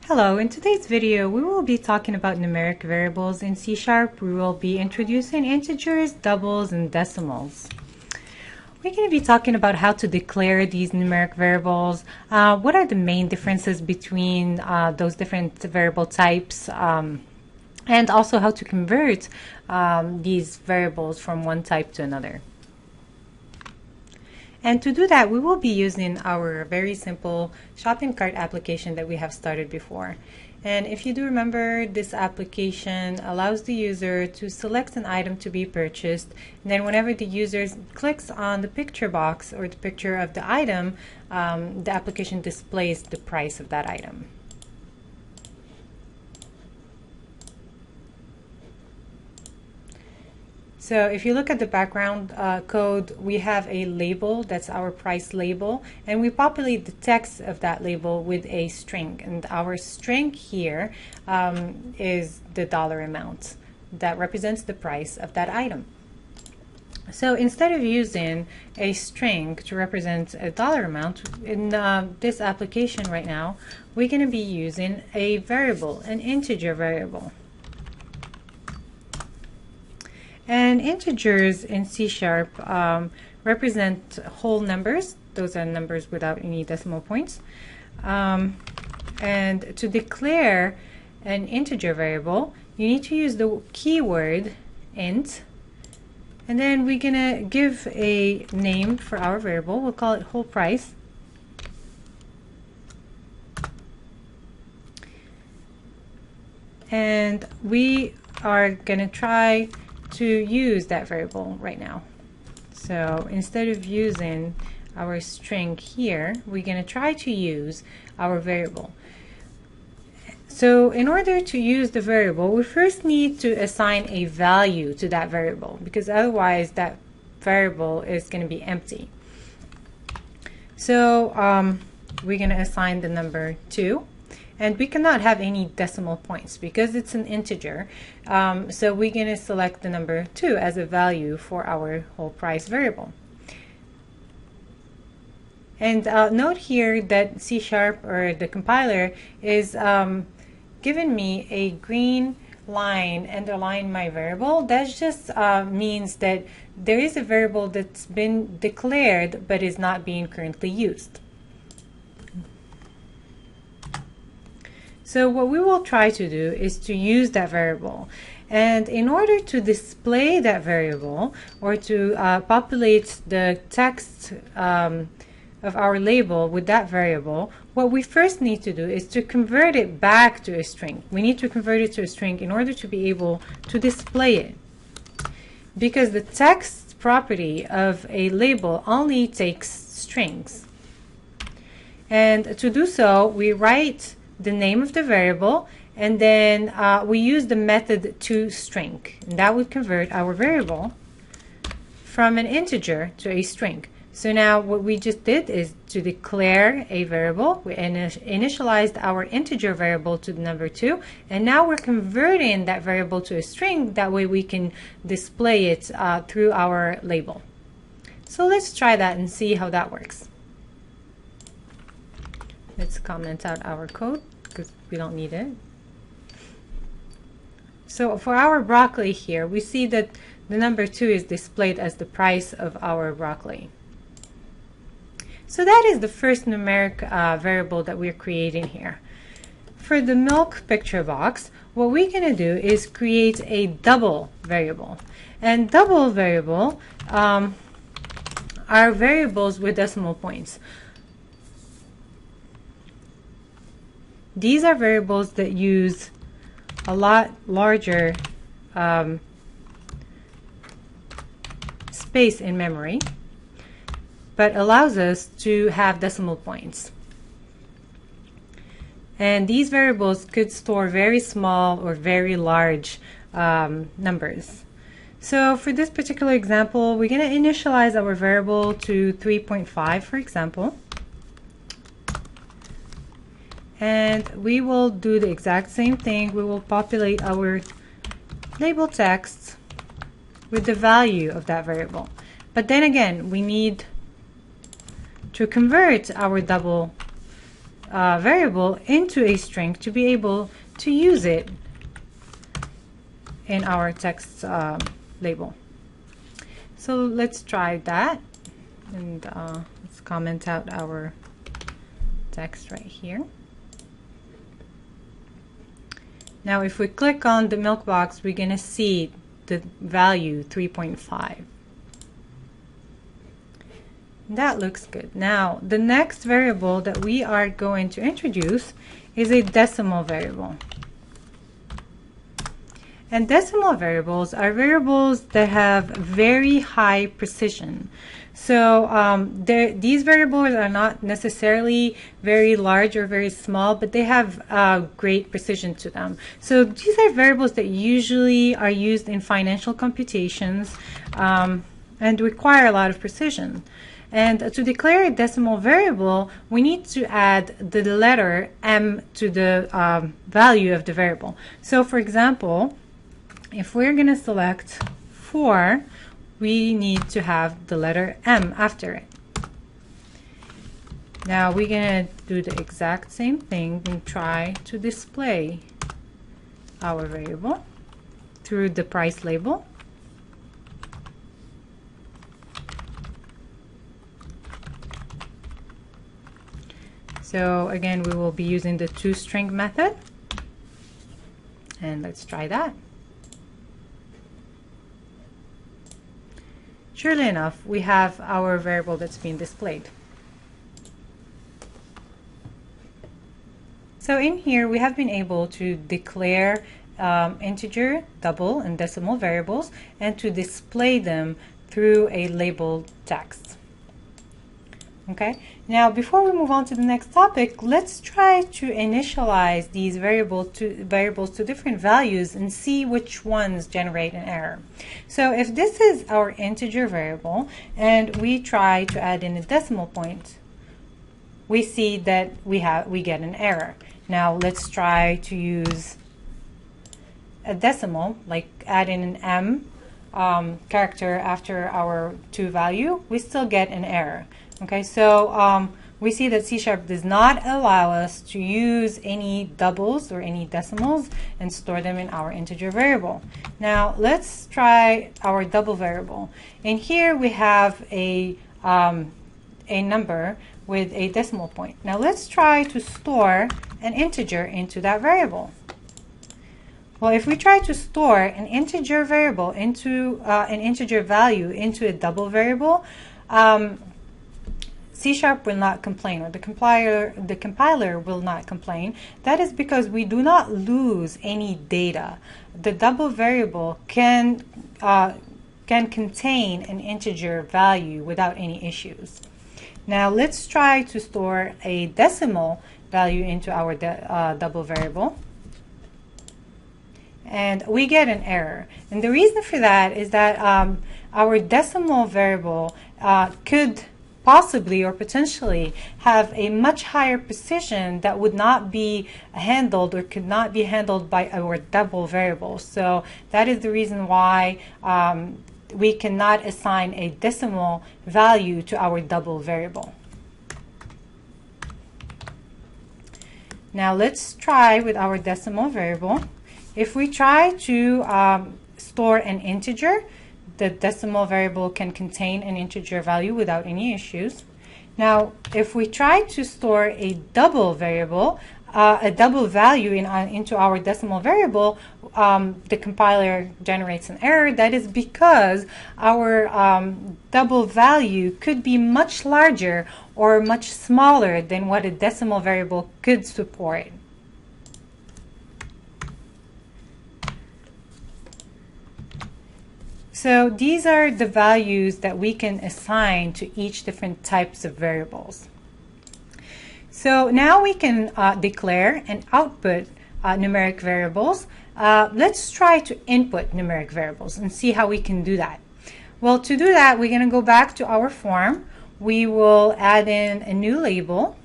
Hello, in today's video we will be talking about numeric variables in C#. We will be introducing integers, doubles, and decimals. We're going to be talking about how to declare these numeric variables, what are the main differences between those different variable types, and also how to convert these variables from one type to another. And to do that, we will be using our very simple shopping cart application that we have started before. And if you do remember, this application allows the user to select an item to be purchased. And then whenever the user clicks on the picture box or the picture of the item, the application displays the price of that item. So if you look at the background code, we have a label, that's our price label, and we populate the text of that label with a string. And our string here is the dollar amount that represents the price of that item. So instead of using a string to represent a dollar amount, in this application right now, we're going to be using a variable, an integer variable. And integers in C# represent whole numbers. Those are numbers without any decimal points. And to declare an integer variable, you need to use the keyword int. And then we're going to give a name for our variable. We'll call it whole price. And we are going to try to use that variable right now. So instead of using our string here, we're going to try to use our variable. So in order to use the variable, we first need to assign a value to that variable, because otherwise that variable is going to be empty. So we're going to assign the number 2. And we cannot have any decimal points because it's an integer. So we're going to select the number 2 as a value for our whole price variable. And note here that C# or the compiler is giving me a green line underlying my variable. That just means that there is a variable that's been declared but is not being currently used. So what we will try to do is to use that variable. And in order to display that variable or to populate the text of our label with that variable, what we first need to do is to convert it back to a string. We need to convert it to a string in order to be able to display it. Because the text property of a label only takes strings. And to do so, we write the name of the variable, and then we use the method toString, and that would convert our variable from an integer to a string. So now what we just did is to declare a variable. We initialized our integer variable to the number 2, and now we're converting that variable to a string. That way we can display it through our label. So let's try that and see how that works. Let's comment out our code because we don't need it. So for our broccoli here, we see that the number 2 is displayed as the price of our broccoli. So that is the first numeric variable that we're creating here. For the milk picture box, what we're going to do is create a double variable. And double variable are variables with decimal points. These are variables that use a lot larger space in memory, but allows us to have decimal points. And these variables could store very small or very large numbers. So for this particular example, we're going to initialize our variable to 3.5, for example. And we will do the exact same thing. We will populate our label text with the value of that variable. But then again, we need to convert our double variable into a string to be able to use it in our text label. So let's try that, and let's comment out our text right here. Now if we click on the milk box, we're going to see the value 3.5. That looks good. Now the next variable that we are going to introduce is a decimal variable. And decimal variables are variables that have very high precision. So these variables are not necessarily very large or very small, but they have great precision to them. So these are variables that usually are used in financial computations and require a lot of precision. And to declare a decimal variable, we need to add the letter m to the value of the variable. So for example, if we're going to select 4, we need to have the letter M after it. Now we're going to do the exact same thing and try to display our variable through the price label. So again, we will be using the toString method. And let's try that. Surely enough, we have our variable that's being displayed. So in here, we have been able to declare integer, double, and decimal variables, and to display them through a labeled text. Okay, now before we move on to the next topic, let's try to initialize these variables to different values and see which ones generate an error. So if this is our integer variable and we try to add in a decimal point, we see that we get an error. Now let's try to use a decimal, like add in an m character after our to value, we still get an error. Okay, so we see that C# does not allow us to use any doubles or any decimals and store them in our integer variable. Now let's try our double variable. In here we have a number with a decimal point. Now let's try to store an integer into that variable. Well, if we try to store an integer variable into an integer value into a double variable, C# will not complain, or the compiler will not complain. That is because we do not lose any data. The double variable can contain an integer value without any issues. Now let's try to store a decimal value into our double variable. And we get an error. And the reason for that is that our decimal variable could possibly or potentially have a much higher precision that would not be handled or could not be handled by our double variable. So that is the reason why we cannot assign a decimal value to our double variable. Now let's try with our decimal variable. If we try to store an integer, the decimal variable can contain an integer value without any issues. Now, if we try to store a double variable, a double value into our decimal variable, the compiler generates an error. That is because our double value could be much larger or much smaller than what a decimal variable could support. So these are the values that we can assign to each different types of variables. So now we can declare and output numeric variables. Let's try to input numeric variables and see how we can do that. Well, to do that, we're going to go back to our form. We will add in a new label.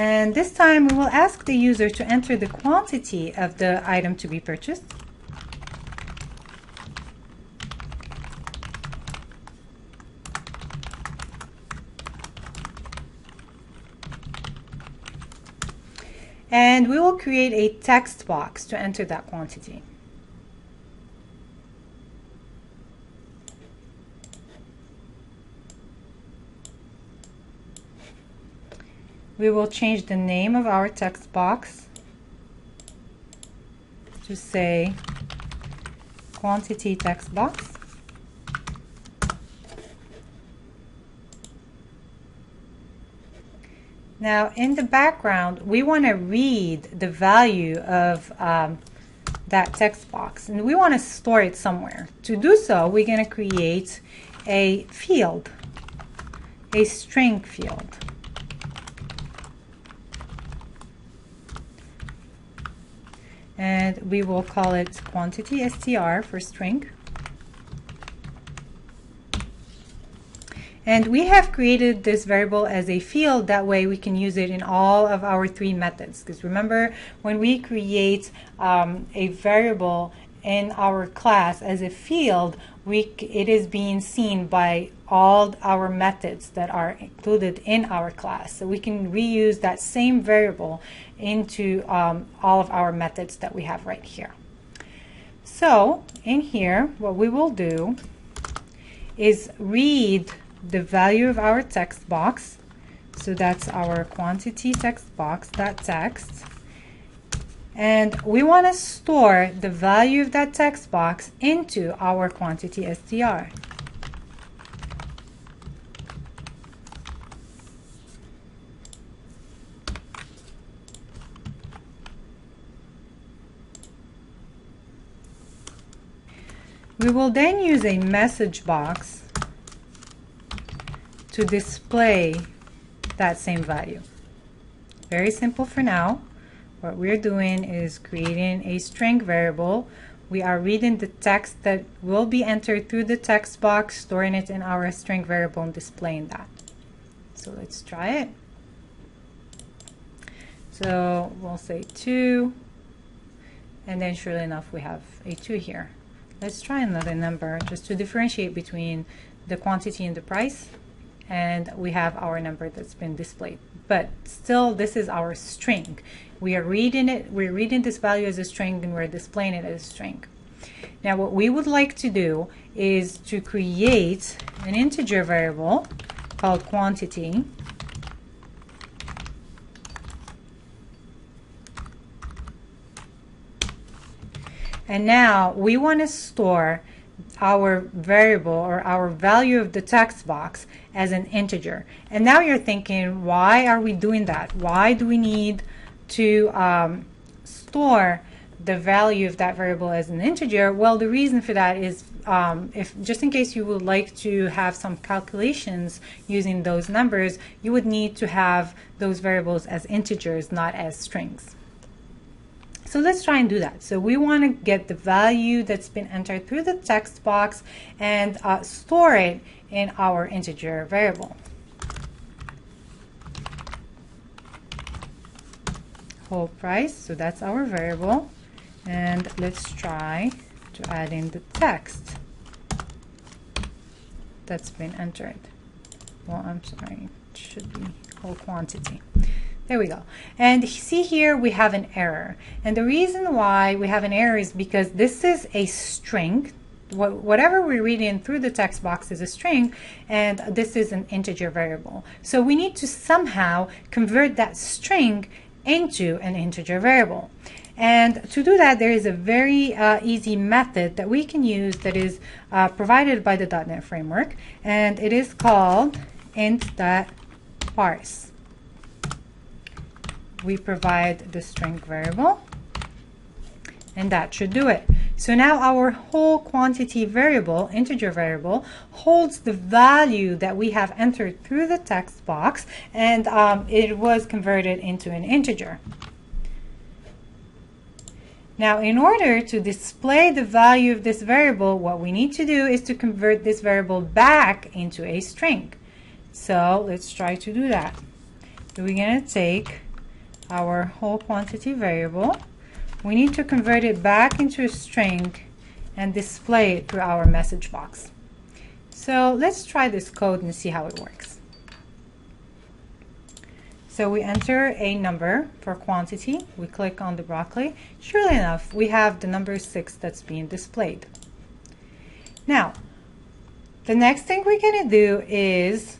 And this time we will ask the user to enter the quantity of the item to be purchased. And we will create a text box to enter that quantity. We will change the name of our text box to say quantity text box. Now in the background we want to read the value of that text box, and we want to store it somewhere. To do so, we're going to create a field, a string field. And we will call it quantity str for string. And we have created this variable as a field, that way we can use it in all of our three methods. Because remember, when we create a variable in our class as a field, it is being seen by all our methods that are included in our class. So we can reuse that same variable into all of our methods that we have right here. So in here, what we will do is read the value of our text box. So that's our quantity text box, that text. And we want to store the value of that text box into our quantity str. We will then use a message box to display that same value. Very simple for now. What we're doing is creating a string variable. We are reading the text that will be entered through the text box, storing it in our string variable, and displaying that. So let's try it. So we'll say 2, and then surely enough we have a 2 here. Let's try another number just to differentiate between the quantity and the price, and we have our number that's been displayed. But still, this is our string. We are reading it, we're reading this value as a string, and we're displaying it as a string. Now what we would like to do is to create an integer variable called quantity. And now we want to store our variable, or our value of the text box, as an integer. And now you're thinking, why are we doing that? Why do we need to store the value of that variable as an integer? Well, the reason for that is if just in case you would like to have some calculations using those numbers, you would need to have those variables as integers, not as strings. So let's try and do that. So we want to get the value that's been entered through the text box and store it in our integer variable. Whole price, so that's our variable. And let's try to add in the text that's been entered. Well, I'm sorry, it should be whole quantity. There we go. And see here we have an error. And the reason why we have an error is because this is a string. Whatever we're reading through the text box is a string, and this is an integer variable. So we need to somehow convert that string into an integer variable. And to do that, there is a very easy method that we can use that is provided by the .NET Framework, and it is called int.parse. We provide the string variable, and that should do it. So now our whole quantity variable, integer variable, holds the value that we have entered through the text box, and it was converted into an integer. Now, in order to display the value of this variable, what we need to do is to convert this variable back into a string. So let's try to do that. So we're going to take our whole quantity variable. We need to convert it back into a string and display it through our message box. So let's try this code and see how it works. So we enter a number for quantity. We click on the broccoli. Surely enough, we have the number 6 that's being displayed. Now, the next thing we're going to do is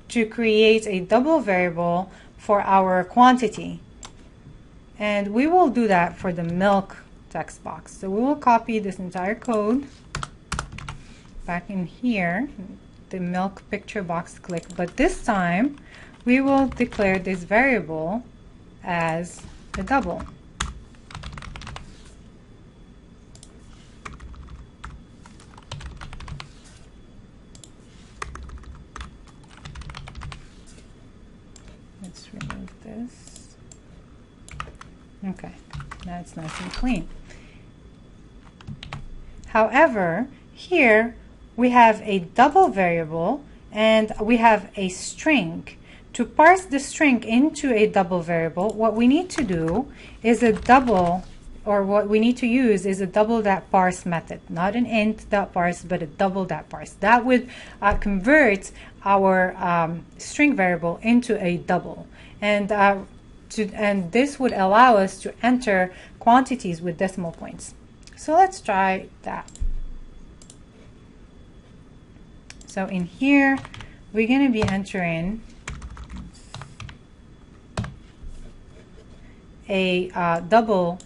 to create a double variable for our quantity. And we will do that for the milk text box. So we will copy this entire code back in here, the milk picture box click, but this time we will declare this variable as a double. Let's remove this. Okay, now it's nice and clean. However, here we have a double variable and we have a string. To parse the string into a double variable, what we need to do is a double, or what we need to use is a double.parse method. Not an int.parse, but a double.parse. That would convert our string variable into a double. And this would allow us to enter quantities with decimal points. So let's try that. So in here, we're going to be entering a double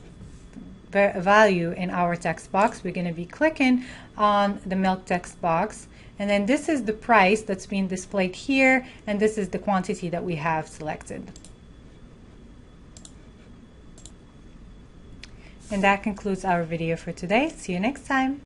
value in our text box. We're going to be clicking on the milk text box, and then this is the price that's being displayed here, and this is the quantity that we have selected. And that concludes our video for today. See you next time.